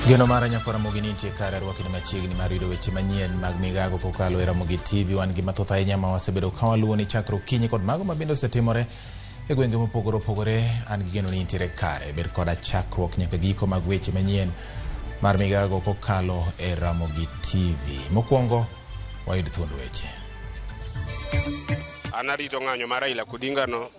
Geno mara nyakora Ramogi nitie kare rwakni machiegni mar yudo weche manyien mag Migago kokalo e Ramogi TV. Wan gi mathoth ahinya ma wasebedo ka waluwo ni chakro kinyi kod mago mabende osetimore e gwenge mopogore opogore. An gi geno ni nitiere kare bed koda chakruok nyaka giko mag weche manyien mar Migago kokalo e Ramogi TV. Mokwongo wayud thuond weche. Anarito ng'anyo mar Raila Odinga no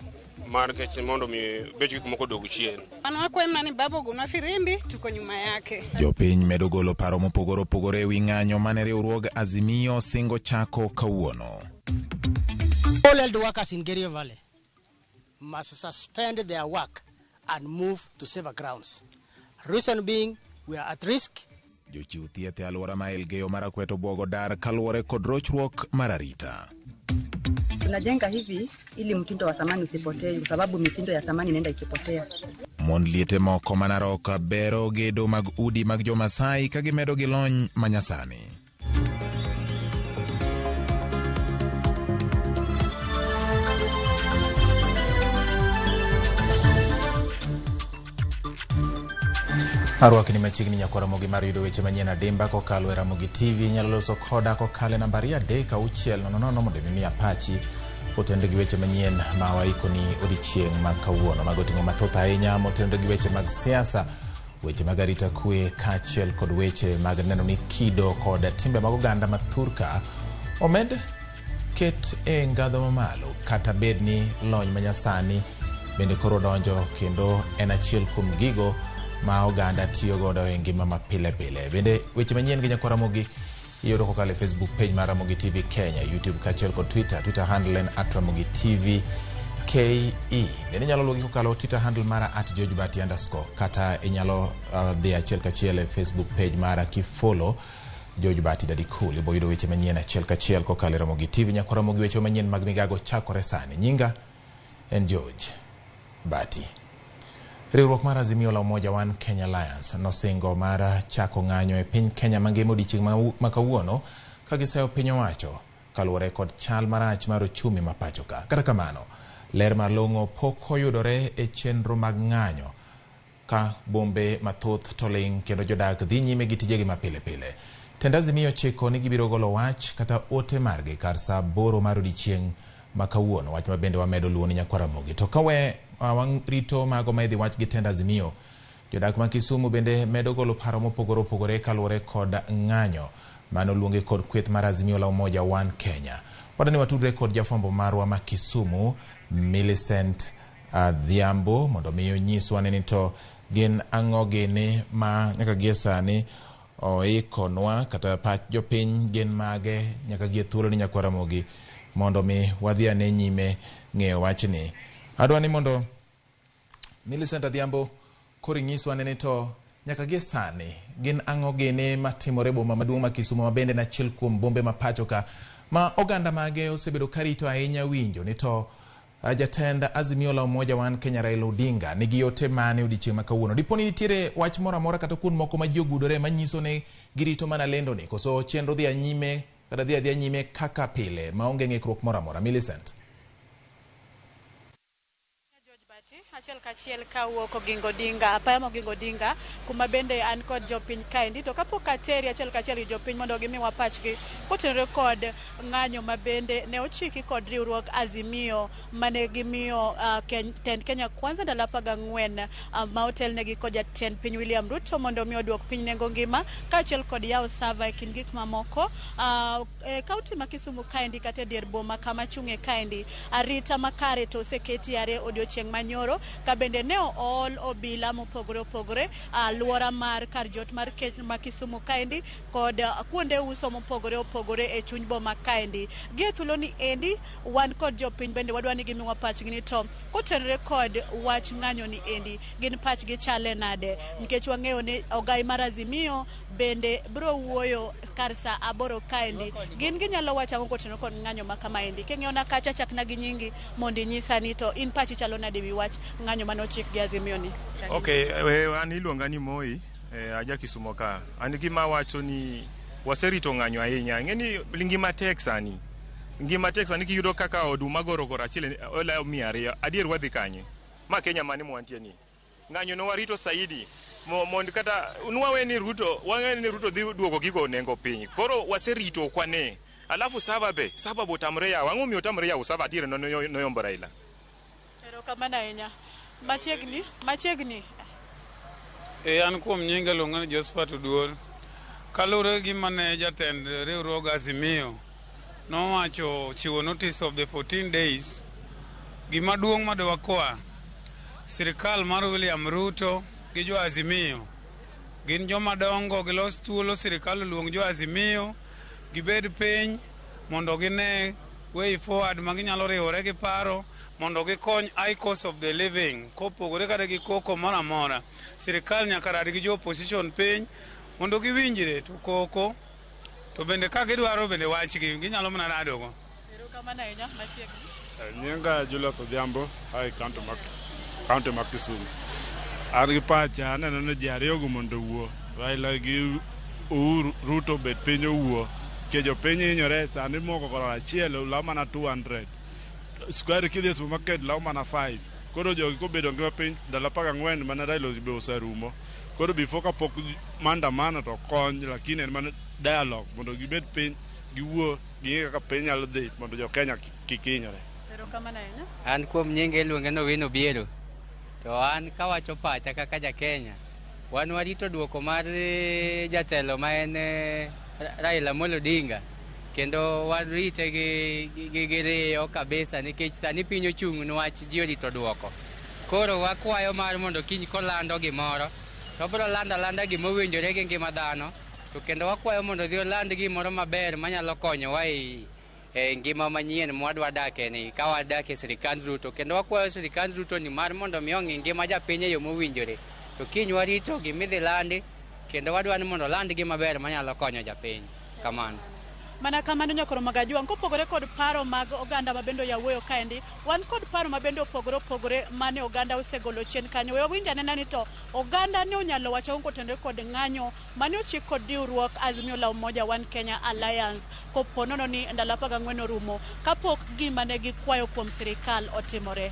mar kech mondo mi bechi kumoko dog chien. Anakwemna ni babo guna firimbi tuko nyuma yake. Jopiny medo golo paro mopogore opogore wi ng'anyo mane riwruog Azimio singo chako kawuono. All held workers in Kerio Valley must suspend their work and move to safer grounds. Reason being, we are at risk. Jochiw thieth e alwora ma Elgeyo Marakwet obwogo dar kaluwore kod rochruok mar arita. Tunajenga hivi ili mtindo wa zamani usipotee kwa sababu mitindo ya zamani inaenda ikipotea. Mond liete moko manarok bero gedo mag udi mag Jo-Masai ka gimedo gi lony manyasani. Arwakni machiegni nyakora Ramogi mar yudo weche manyien adimba kokalo e Ramogi TV. Nyalo loso koda kokale nambari 36000 mondo mi apachi otende gi weche manyien ma waikoni odiochieng' ma kawuono. Mago ting'o mathoth ahinya motende gi weche mag siasa, weche mag arita kwe kaachiel kod weche mag neno ni kido kod timbe mag oganda mathurka omed ket e ngadho mamalo, kata bed ni lony manyasani bende koro donjo kendo en achiel kuom gigo ma oganda tiyo godo e ngima mapile pile. Bende weche manyien gi nyakora Ramogi iyudo kokalo e Facebook page mar Ramogi TV Kenya, YouTube kaachiel kod Twitter handle en @Ramogi TV KE. Bende nyalo luwogi kokalo Twitter handle mara @GeorgeBati_, kata inyalo dhi achiel kachiel e Facebook page mara kifollow George Bati Daddy Cool. Ibo yudo weche manyien achiel kachiel kokalo e Ramogi TV. Nyakora Ramogi weche manyien mag Migago chakore sani. Nyinga en George Bati. Riwruok mar Azimio la Umoja One Kenya Alliance nosingo mar chako ng'anyo e piny Kenya mangima odiochieng' ma kawuono ka giseyo piny owacho kaluwore kod chal marach mar ochumi ma pacho ka. Kata kamano, ler malong'o pok oyudore e chenro mag ng'anyo ka bombe mathoth toling kendo jodak dhi nyime gi tijegi mapile pile. Tend Azimio chiko ni gibiro golo wach kata ote margi kar saa 8 mar odiochieng' ma kawuono, wach ma bende wamedo luwo ni nyakora Ramogi. To kawe wang rito mago ma idhi wach gi Tend Azimio, jodak ma Kisumu bende medo golo paro mopogore opogore kaluwore kod ng'anyo mano luonge kod kweth mar Azimio la Umoja One Kenya. Wadani watudre kod jafwambo marwa ma Kisumu, Millicent Dhiambo, mondo miyo nyiswa ni to gin ang'o gini ma nyaka gie sani oikonwa kata pach jopiny gin mage nyaka gie thuolo ni nyakora Ramogi mondo mi wadhi ane nyime ng'eyo wachni. Adwa ni mondo Millicent Dhiambo kori nyiswa ni to nyaka gie sani gin ang'o gini matimore boma maduong' ma Kisumu ma bende na achiel kuom bombe ma pacho ka ma oganda mage osebedo karito ahinya winjo ni to jatend Azimio la Umoja One Kenya Raila Odinga nigi yote mane odiochieng' ma kawuono. Diponi nitiere wach moro amora kata kuond moko ma ji ogudore manyiso ni girito mana lendo ni koso chenro dhi nyime kata dhi nyime kaka pile maonge ng'ikruok moro amora. Millicent. Achiel kachiel kawuok Oginga Odinga, apaya Oginga Odinga, kuma bende an kod jopiny kaendi. To kapok ateri achiel kachiel jopiny mondo gimiwa pachgi kotenore kod ng'anyo ma bende ne ochiki kod riwruok Azimio mane gimiyo Tend Kenya Kwanza ndalo 14 ma otelnegi kod jatend piny William Ruto mondo mi oduok piny nengo ngima kaachiel kod yawo sava e kind gik mamoko. Kaunti ma Kisumu kaendi kata dier boma kama chung'e kaendi, arita makare to oseketi yare odiochieng' manyoro ka bende ne ool obila mopogore opogore alwora mar kar jot mar Kisumu kaendi kod kuonde uso mopogore opogore e chuny boma kaendi. Gie thuolo ni endi wan kod jopiny bende wadwa ni gimiwa pachgi ni to kotenore kod wach ng'anyo ni endi gin pachgi chale nade, nikech wang'eyo ni ogai mar Azimio bende bro wuoyo kar saa 8 kaendi. Gin ginyalo wacho ang'o kotenore kod ng'anyo ma kama endi? King'eyo na kacha chakna gi nyingi mondo inyisa ni to in pachi chalo nade wi wach ng'anyo mano chik gi Azimio ni? Okay, an iluonga ni Moi, aja Kisumu ka. An gima wacho ni waserito ng'anyo ahinya. Ng'eni ngima tek sani. Ngima tek sani kiyudo kaka oduma gorogoro achiel ola 200 adier wadhi kanye. Ma Kenya mani mwantie ni. Ng'anyo no warito saidi Mondo kata unwawe ni Ruto, wang'e ni Ruto dhi duogo gigo nengo piny. Koro waserito kwane. Alafu saba botamre ya wangu mi otamre ya usaba tire no yombo Raila. Ero kamana enya. Machiegni. An kuom nyinga luongo ni Josephat Oduor. Kalure gi mane jatend riwruog Azimio nowacho chiwo notice of the 14 days. Gima duong' madwa kwa sirikal mar William Ruto gi jo Azimio gin joma dongo gilos thuolo sirikal luong jo Azimio gibed piny mondo gine way forward maginyalo riwore gi paro mondo gikony high cost of the living kopogore kata gi koko mora mora sirikal nyaka rad gi jo opposition piny mondo giwinjre to koko to bende ka gidwaro bende wachgi ginyalo mana radogo. Ero kamana enya machiegni. Nyinga Julius Odhiambo, ai county ma Kisumu. An gi pacha aneno ni ji ariyogo mondo owuo. Raila gi Uhuru Ruto bet piny owuo. Ke jopiny hinyore sani moko koro achiel law mana 200. Sukari kidhi e supermarket law mana 5. Koro jogi kobedo ngima piny ndalo 14 mana Raila be oserumo. Koro before kapok maandamano to kony lakini en mana dialogue mondo gibed piny giwuo gi kaka piny nyalo dhi mondo jo Kenya kik hinyore. An kuom nyinge iluonge no Wino Biero. To an kawacho pacha kaka ja Kenya. Wan warito duoko mar jatelo ma en Raila Amolo Odinga. Kendo warite gi riyo kabisa nikech sani piny ochung' niwach ji orito duoko. Koro wakwayo mar mondo kiny kolando gimoro to biro landa gimowinjore gi ngima dhano. To kendo wakwayo mondo dhi oland gimoro maber manyalo konyowa ngima manyien mwadwa dake ni ka wadake sirikand Ruto. Kendo wakwayo sirikand Ruto ni mar mondo mi ong'i ngima japiny e yo mowinjore. To kiny warito gimidhi landi kendo wadwa ni mondo land gi maber manyalo konyo japiny. Kamano. Mana kamano nyakoro magajua kopogore kod paro mag oganda mabendo yawuoyo kaendi wan kod paro mabendo opogore mane oganda osegolo chien kanyo we winja nena ni to oganda ne onyalo wacho kotende kod ng'anyo mane ochik kod diuruok Azimio la Umoja One Kenya Alliance koponono ni ndalo 14 orumo kapok gima ne gikwayo kuom sirikal otimore.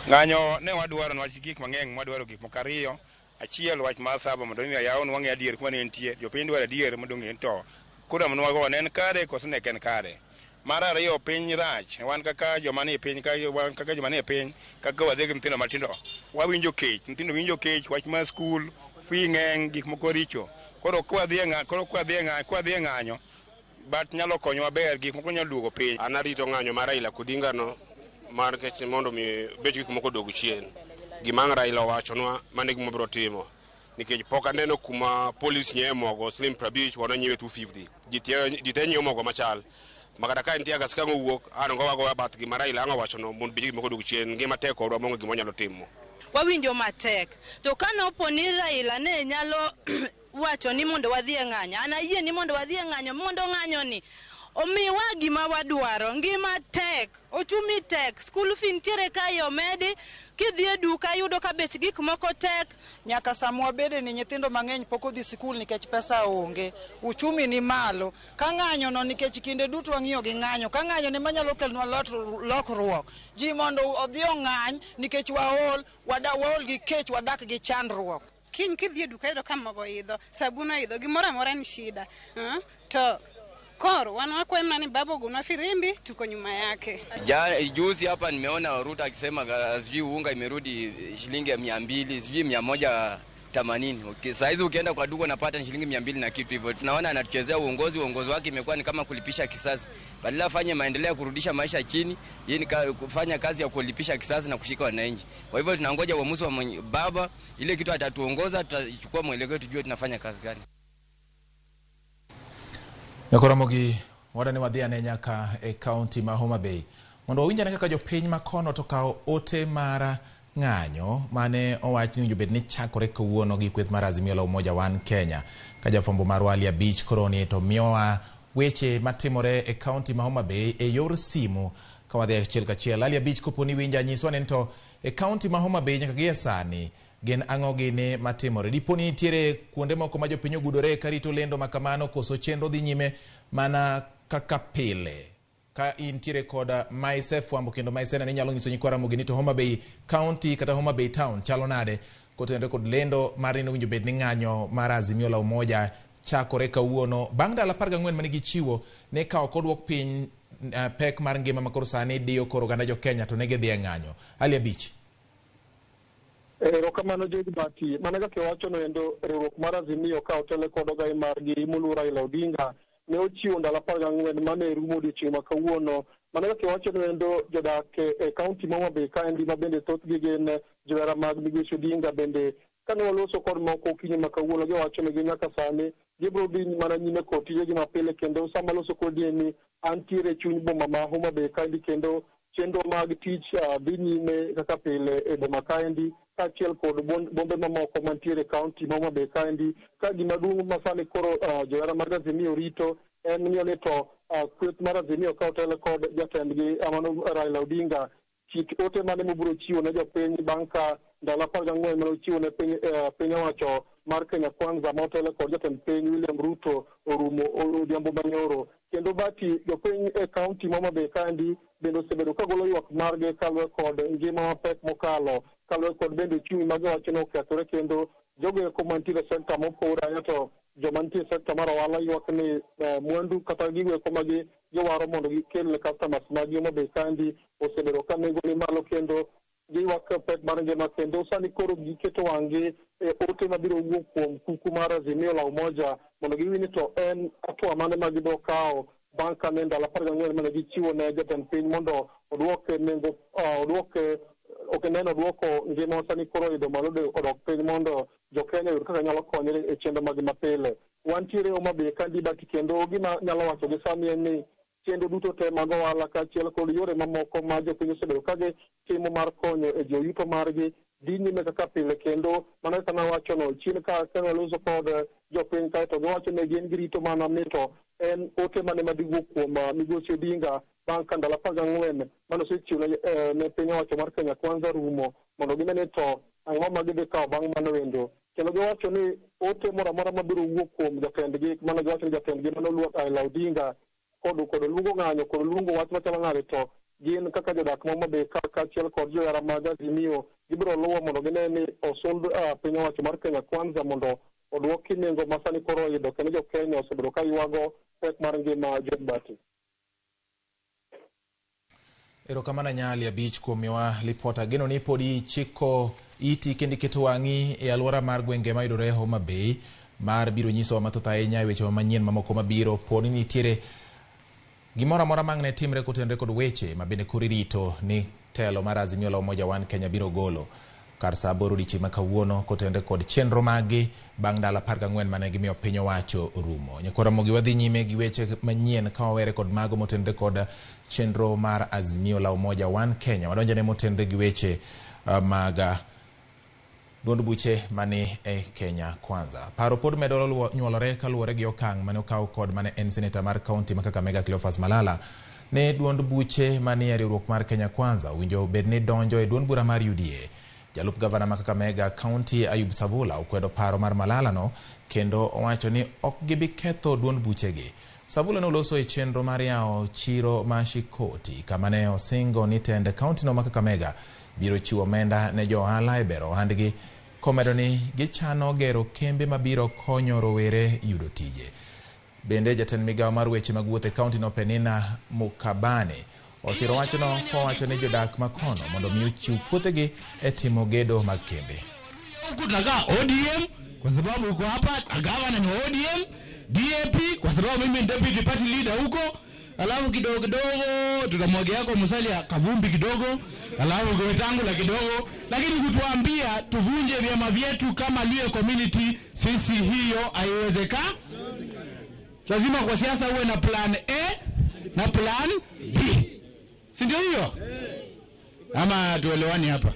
Ng'anyo ne wadwaro nwach gik mang'eny mwadwaro gik mokariyo achiel wach mar saba mondo mi yawn wang'e adier kuma ne entie jopiny dwaro adier mondo ng'e to kura mnwago ne en kare koso ne ken kare. Mar ariyo piny rach wan kaka joma ni piny kaka joma ni piny kaka wadhi gi nyithindo matindo wawinjo kech nyithindo winjo kech wach mar skul fee ng'eny gik moko richo koro kwa dhi e ng'anyo bat nyalo konyo maber gik moko nyalo duogo piny. An arito ng'anyo mar Raila Odinga no mar kech mondo mi bech gik moko duogo chien. Gimang Raila wachonwa mane gimo biro timo nikech pok aneno kuma police nyiewo mogo slim 50 wana nyiewe 250 ji te nyiewo mogo machal makata ka nitie gas kango wuok an go wago bath gima Raila anga wachono mon biji moko dug chien ngima tek kodwa mongo gimo nyalo timo wawinjo matek to kana oponi Raila ne nyalo wacho ni mondo wadhi e ng'anyo ana yie ni mondo wadhi e ng'anyo mondo ng'anyo ni omiwa gima wadwaro ngima tek ochumi tek school fee ntiere kae omedi kidhi e duka yudo ka bech gik moko tek nyaka samwa bede ni nyithindo mang'eny pok odhi sikul nikech pesa onge uchumi ni malo ka ng'anyo no nikech kinde duto wang'iyo gi ng'anyo ka ng'anyo ne manyalo kelnwa lokruok ji mondo odhi ong'any nikech waol gi kech wadak gi chandruok kiny kidhi e duka yudo ka mogo idho sabun idho gimoro amora ni shida to koro wanakuwa mnani babo guna firimbi tuko nyuma yake. Juzi hapa nimeona Ruto akisema sijui unga imerudi shilingi 200 sijui 180. Okay, saa hizi ukienda kwa duka unapata shilingi 200 na kitu hivyo. Tunaona anatuchezea uongozi wake imekuwa ni kama kulipisha kisasi. Badala afanye maendeleo kurudisha maisha chini, yeye ni kufanya kazi ya kulipisha kisasi na kushika wananchi. Kwa hivyo tunangoja uamuzi wa baba ile kitu atatuongoza tutachukua mwelekeo tujue tunafanya kazi gani. Ramogi wadani wadhiane nyaka e county ma Homa Bay mondo winjane kaka jopiny makono to kao ote mara ng'anyo mane owachni jobed ni chakore kawuono gi kweth mar Azimio la Umoja One Kenya ka jafombo mar Walia Beach koroni to miyowa weche matimore e county ma Homa Bay e yor simu ka wadhi achiel kachiel. Walia Beach koponi winja nyiswa to e county ma Homa Bay nyaka gie sani gen ang'o gine matimore diponi nitiere kuonde moko ma jopiny ogudore karito lendo makamano koso chenro dhi nyime mana kaka pile ka intiere kod maise fwambo kendo maise ne nyalo nyiso nyikwara Ramogi ni to Homa Bay County kata Homa Bay Town chalo nade kotenre kod lendo mar ni winjo bed ni ng'anyo mar Azimio la Umoja chakore kawuono bang' dala 14 mane gichiwo ne ka ok odwok piny pek mar ngima makoro sani diyo koro ganda jo Kenya to ne gidhi e ng'anyo. Ali Beach. Erokamano George Bati, mana kaka wacho no endo riwruok mar Azimio ka otele kod ogai margi moluor Raila Odinga ne ochiwo ndalo 14 mane rumo odiochieng' ma kawuono. Mana kaka wacho no endo jodak e kaunti ma Homa Bay kaendi ma bende thothgi gin johera mag migosi Odinga bende kane waloso kod moko okinyi ma kawuono giwacho ni nyaka sani gibiro dhi mana nyime kod tijegi mapile kendo sama loso kodi ni antiere chuny boma ma Homa Bay kaendi kendo chenro mag tich dhi nyime kaka pile e boma kaendi kaachiel kod bombe mamoko mantiere kaunti ma Homa Bay kaendi ka gima duong' masani koro johera mag Azimio rito en ng'iyo ni to kweth mar Azimio ka otele kod jatendgi amano Raila Odinga chik ote mane mobiro chiwo ne jopiny bang' ka ndalo 14 mane ochiwo ne piny owacho mar Kenya Kwanza ma otele kod jatend piny William Ruto orumo odhiambo manyoro. Kendo Bati jopiny e kaunti ma Homa Bay kaendi bende osebedo ka golo ywak margi kaluwore kod ngima mapek mokalo kaluwore kod bende uchumi ma giwacho ni okethore kendo jogo eko mantiere sekta mopogore ahinya to joma nitie sekta mar ohala ywak ni mwandu kata gigo eko ma giwaro mondo gikel ne customers mag Homa Bay kaendi osebedo ka nengo ni malo kendo giywak pek mar ngima kendo sani koro giketo wang'gi ote mabiro wuok kuom kuku mar Azimio la Umoja mondo giwini to en hatua mane ma gibiro kawo bang' kane ndalo 14 mane gichiwo ne jatend piny mondo odwoke nengo odwoko ngima sani koro idho malo odok piny mondo jo Kenya yud kaka nyalo konyore e chenro mag mapile. Wantiere Homa Bay kandi Bati kendo gima nyalo wacho gi sani en ni chenro duto te mag ohala kaachiel kod yore mamoko ma jopiny osebedo ka gitimo mar konyo e joyuto margi dhi nyime kaka pile kendo mana kaka nawacho no chien ka waloso kod jopiny kae to giwacho ne gin girito mana ni to en ote mane madiwuok kuom migosi Odinga bang' ka ndalo 14 mane osechiwo ne piny owacho mar Kenya Kwanza rumo mondo ginene to ang'o ma gidhi kawo bang' mano wendo. Kendo giwacho ni ote moro amora mabiro wuok kuom jatendgi mana giwacho ni jatendgi mane oluor Raila Odinga kod luongo ng'anyo kod luongo wach machalo nade to gin kaka jodak ma Homa Bay kaachiel kod johera mag Azimio gibiro luwo mondo gine ni osund piny owacho mar Kenya Kwanza mondo odwoki nengo masani koro oyudo kendo jo Kenya osebedo ka ywago pek mar ngima George Bati. Erokamano Nyali Abich kuom miwa lipota geno ni podi chiko iti kendi keto wang'i e alwora mar gwenge ma yudore Homa Bay mar biro nyiso mathoth ahinya weche manyien mamoko mabiro poni nitiere gimoro amora mang'ne timre kotenre kod weche ma bende koro irito ni telo mar Azimio la Umoja One Kenya biro golo kar sa aboro odiechieng' ma kawuono kotenre kod chenro magi bang' ndalo 14 mane gimiyo piny owacho rumo. Nyakwara Ramogi wadhi nyime gi weche manyien ka wawere kod mago motenre kod chenro mar Azimio la Umoja One Kenya. Wadonjone motenre gi weche mag duond buche mani e Kenya Kwanza. Paro pod medo nyuolore kaluwore gi okang' mane okaw kod mane en seneta mar kaunti ma Kakamega Cleophas Malala ne duond buche mani e riwruok mar Kenya Kwanza winjo bed ni donjo e duond bura mar UDA. Jalup gavana ma Kakamega County Ayub Savula okwedo paro mar Malala no kendo owacho ni ok gibi ketho duond buchegi. Savula no loso e chenro mar yawo chiro ma Shikoti kama ne osingo ni tend kaunti no ma Kakamega biro chiwo omenda ne jo ohala e bero ohandgi komedo ni gichano gero kembe mabiro konyo rowere yudo tije. Bende jatend migawo mar weche mag wuoth e kaunti no Penina Mukabane osiro wachno kowacho ni jodak makono mondo mi ochiw puothegi e timo gedo mag kembe. Kutaka ODM kwa sababu uko hapa, gavana ni ODM, DAP kwa sababu mimi ni deputy party leader huko, alafu kidogo kidogo tutamwagea kwa Musalia kavumbi kidogo, alafu kwa Wetangula kidogo, lakini kutuambia tuvunje vyama vyetu kama Luo community, sisi hiyo haiwezeka. Lazima kwa siasa uwe na plan A na plan B. Si ndio hiyo? Ama tuelewani hapa?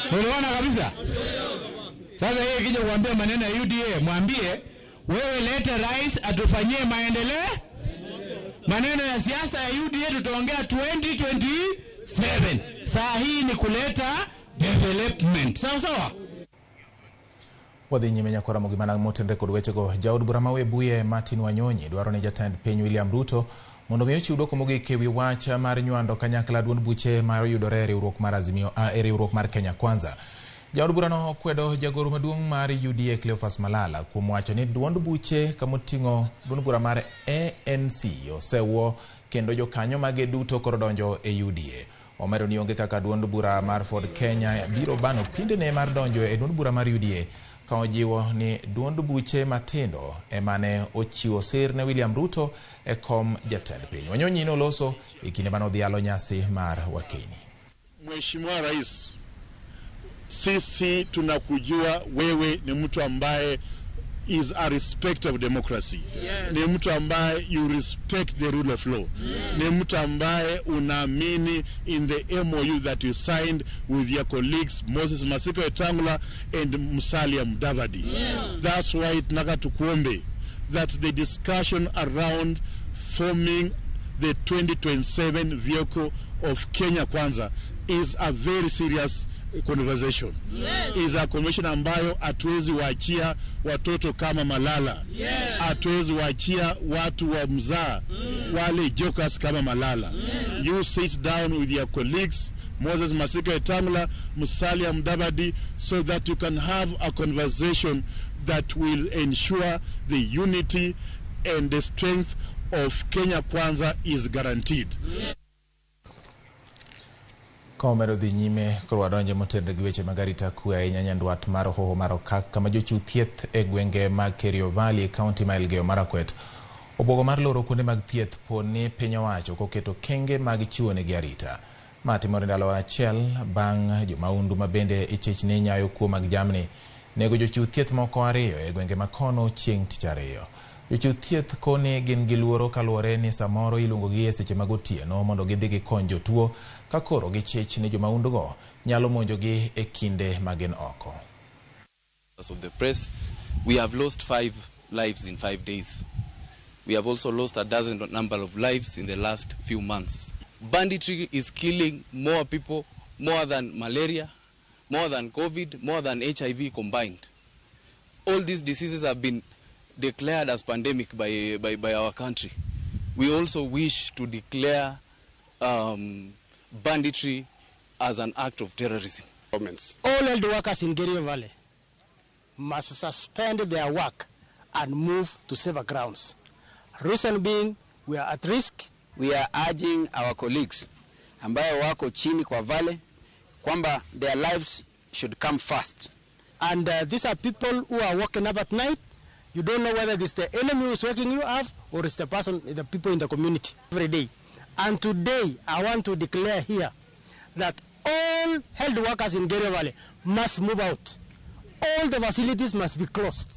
Tuelewana kabisa? Sasa yeye kija kuambia maneno ya UDA, mwambie wewe lete rais atufanyie maendeleo. Maneno ya siasa ya UDA tutaongea 2027. Saa hii ni kuleta development. Sawa sawa? Wadhi nyime Nyakwara Ramogi mana motenre kod wechego. Jaod bura ma Webuye Martin Wanyonyi dwaro ni jatend piny William Ruto mondo mi ochiw dwoko mogik ewi wach mar nywando kanyakla duond buche mar yudore riwruok mar Azimio riwruok mar Kenya Kwanza. Jaod burano kwedo jagoro maduong' mar UDA Cleophas Malala kuom wacho ni duond buche kamoting'o duond bura mar ANC osewo kendo jokanyo mage duto koro donjo e UDA. Omero ni onge kaka duond bura mar Ford Kenya biro bano pindene mar donjo e duond bura mar UDA ka ojiwo ni duond buche matindo emane ochiwo sir ne William Ruto e kom jatend piny. Wanyonyi noloso e kinde mane odhialo nyasi mar wakeni. Mheshimiwa Rais, sisi tunakujua wewe ni mtu ambaye is a respect of democracy. Yes. Ni mtu ambaye you respect the rule of law. Yes. Ni mtu ambaye unaamini in the MOU that you signed with your colleagues Moses Masika Wetangula and Musalia Mudavadi. Yes. That's why tunataka tukuombe that the discussion around forming the 2027 vehicle of Kenya Kwanza is a very serious conversation. Yes. Is a conversation ambayo hatuwezi waachia watoto kama Malala. Yes. Hatuwezi waachia watu wa mzaa wale jokers kama Malala. Yes. You sit down with your colleagues Moses Masika Wetangula, Musalia Mudavadi, so that you can have a conversation that will ensure the unity and the strength of Kenya Kwanza is guaranteed. Yes. Komero dhi nyime koro wadonje motende gi weche magarita kwe ahinya nyandwat mar hoho mar Okak kama jochiw thieth e gwenge mag Kerio Valley kaunti ma Elgeyo Marakwet obwogo mar loro kuonde mag thieth poni piny owacho koketo kenge mag chiwo negi arita. Ma timore ndalo achiel bang' jomaundu ma bende ichechni nyayo kuo mag jamni nego jochiw thieth moko ariyo e gwenge makono chieng' tich ariyo. Jochiw thieth koni gin gi luoro kaluwore ni samoro iluongogi e seche mag otieno mondo gidhi gikony jotuo ka koro gichich ni jomaundugo nyalo monjogi e kinde magin oko. As of the press, we have lost 5 lives in 5 days. We have also lost a dozen number of lives in the last few months. Banditry is killing more people, more than malaria, more than COVID, more than HIV combined. All these diseases have been declared as pandemic by our country. We also wish to declare banditry as an act of terrorism. All health workers in Kerio Valley must suspend their work and move to safer grounds. Reason being, we are at risk. We are urging our colleagues ambayo wako chini kwa valley kwamba their lives should come first. And these are people who are waking up at night. You don't know whether it's the enemy who's waking you up or it's the people in the community every day. And today, I want to declare here that all health workers in Kerio Valley must move out. All the facilities must be closed.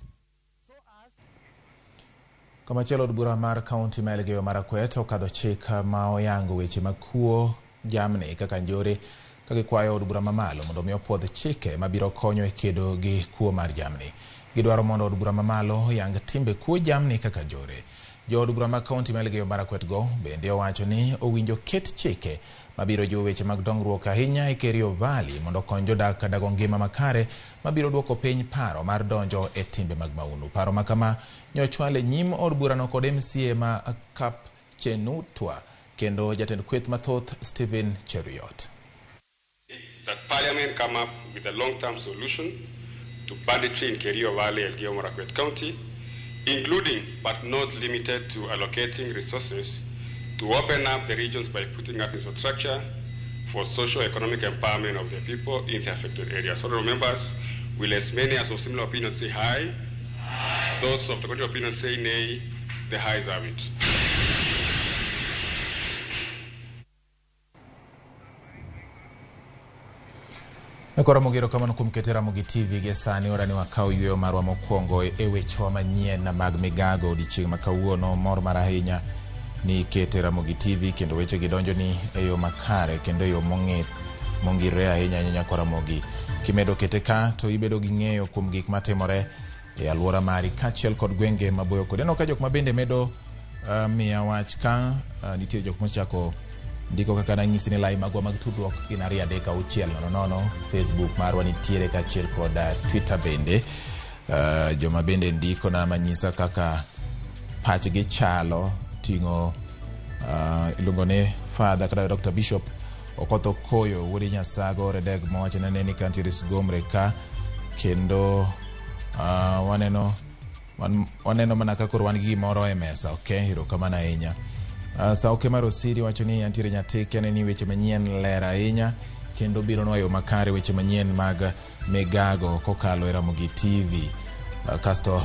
Komachielo od bura mar kaunti ma Elgeyo Marakwet okadho chik ma oyango weche makuo jamni kaka njore ka gikwayo od bura mamalo mondo mi opwodh chike mabiro konyo e kedo gi kuo mar jamni. Gidwaro mondo od bura mamalo yang timbe kuo jamni kaka njore. Jo od bura ma kaunti ma Elgeyo Marakwet go bende owacho ni owinjo ket chike mabiro jiwo weche mag dongruok ahinya e Kerio Valley mondo kony jodak dago ngima makare mabiro duoko piny paro mar donjo e timbe mag maundu. Paro makama nyochwale nyim od burano kod MCA ma Kap Chenutwa kendo jatend kweth mathoth Stephen Cheruiyot. That Parliament come up with a long-term solution to banditry in Kerio Valley, Elgeyo Marakwet County, including but not limited to allocating resources to open up the regions by putting up infrastructure for socio-economic empowerment of the people in the affected areas. So members, will as many as of similar opinions say aye? Aye. Those of the contrary opinion say nay. The ayes have it. Ekora mogero kamano kuom kete Ramogi TV ge sani ora ni wakao yweyo marwa mokwongo e weche manyien na mag Migago odiochieng' ma kawuono. Mor mar ahinya ni kete Ramogi TV kendo weche gidonjo ni e yo makare kendo yo mongire ahinya nyako Ramogi. Kimedo kete ka to ibedo gi ng'eyo kuom gik matimore e alwora mari kachiel kod gwenge maboyo kod eno ka jok mabende medo miya wach ka nitie jok mochako ndiko kaka nanyisi ni lai magwa mag tudruok gin 2-3-6-0 Facebook marwa nitiere kachiel kod Twitter bende. Joma bende ndiko na manyisa kaka pachgi chalo ting'o ilungone Father kada Dr. Bishop Okotho Koyo wudi Nyasago redeg mowacho ni kantiris gomre ka kendo waneno mana ka koro wan gi gimoro e mesa. Okay, hiro kamana ahinya. Sauke mar Osiri wacho ni antiere nyateke ni weche manyien ler ahinya kendo biro noyo makare weche manyien mag Migago kokalo e Ramogi TV. Kasto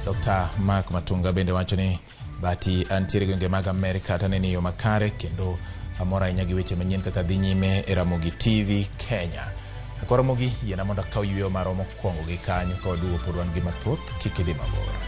Dr. Mark Matunga bende wacho ni bati antiere gwenge mag Amerika taneni yo makare kendo amora ahinya gi weche manyien kaka dhi nyime e Ramogi TV Kenya. Koro Ramogi yena mondo kaw yweyo maro mokwongo gi kanyo ka waduogo pod wan gi mathoth kik idhi mabor.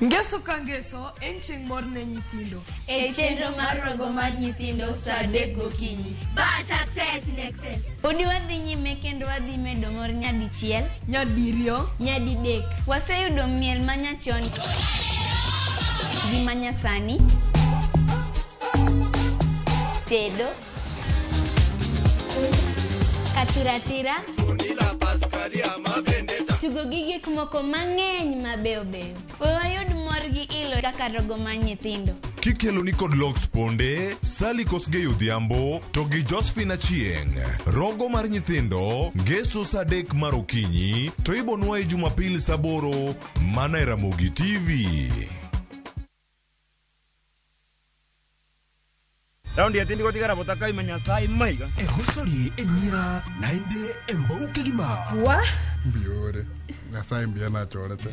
Ngeso kangeso enching morne nyithindo. E chenro mar rogo mar nyithindo saa 3 gokinyi. But success in excess. Udi wadhi nyime kendo wadhi medo mor nyadichiel, nyadiriyo, nyadidek. Waseyudo miel manyachon gi manyasani. Tedo. Katiratira. Tugo gi gik moko mang'eny mabeyo beyo. Wayud mor gi ilo kaka rogo mar nyithindo. Kikelo ni kod Locks Ponde, Sally Kosgei Odhiambo, to gi Josephine Achieng. Rogo mar nyithindo, ngeso saa 3 mar okinyi, to ibonwa e Jumapil saa 8 mana e Ramogi TV. Raundi ya tindi kotika rabotaka imanyasai maiga. Hosori enyira nainde embauke gima. Wa? Biore. Ngasai mbiana chorete.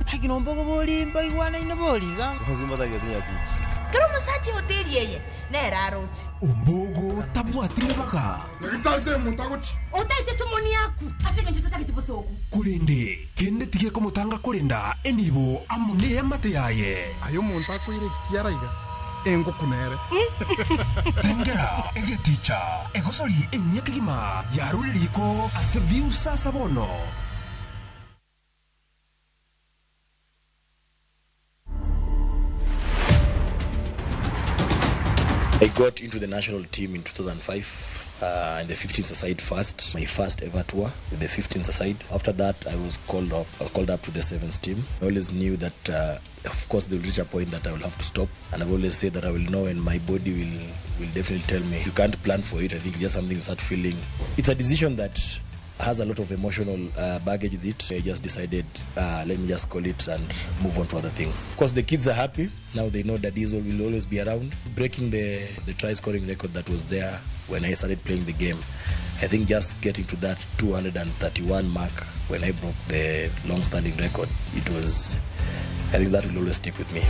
Hagi nombogo boli mbai wana ina boli ga. Hozima da getinya kichi. Karo masachi hoteli yeye. Na rarochi. Ombogo tabwati baga. Ngitate muntagochi. Otaite somoni yaku. Asenge nchotaka kitiposoku. Kulende kende tige ko mutanga kulenda enibo amune yamate yaye. Ayo muntako ire kiaraiga. Engo kunere. Tengera ege teacher. Egosori enyeke gima. Yaruliko aseviu sasa bono. I got into the national team in 2005 in the 15th aside first, my first ever tour with the 15th aside. After that, I was called up to the 7th team. I always knew that, of course, they will reach a point that I will have to stop. And I've always said that I will know, and my body will definitely tell me. You can't plan for it. I think it's just something you start feeling. It's a decision that has a lot of emotional baggage with it. I just decided, let me just call it and move on to other things. Of course, the kids are happy. Now they know that Diesel will always be around. Breaking the try-scoring record that was there when I started playing the game. I think just getting to that 231 mark when I broke the long-standing record, I think that will always stick with me.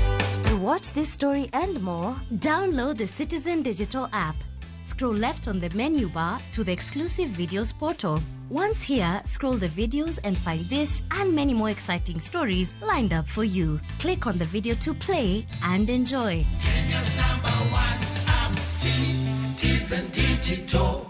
To watch this story and more, download the Citizen Digital app. Scroll left on the menu bar to the exclusive videos portal. Once here, scroll the videos and find this and many more exciting stories lined up for you. Click on the video to play and enjoy. Kenya's #1 app, Citizen Digital.